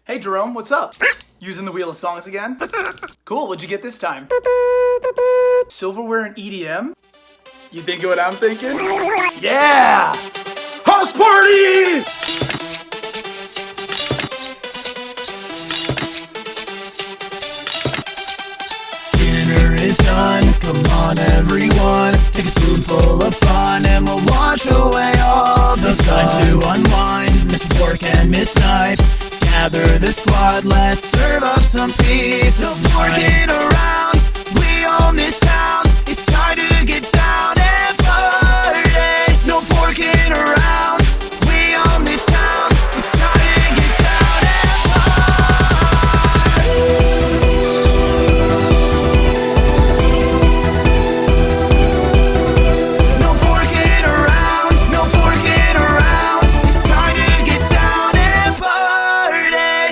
Hey Jerome, what's up? Using the Wheel of Songs again? Cool, what'd you get this time? Silverware and EDM? You thinking what I'm thinking? Yeah! House Party! Dinner is done, come on everyone. Take a spoonful of fun and we'll wash away all the fun. It's time to unwind, Mr. Fork and Miss Knife. Gather the squad, let's serve up some peace of mind. Working around, we own this town. It's time to get down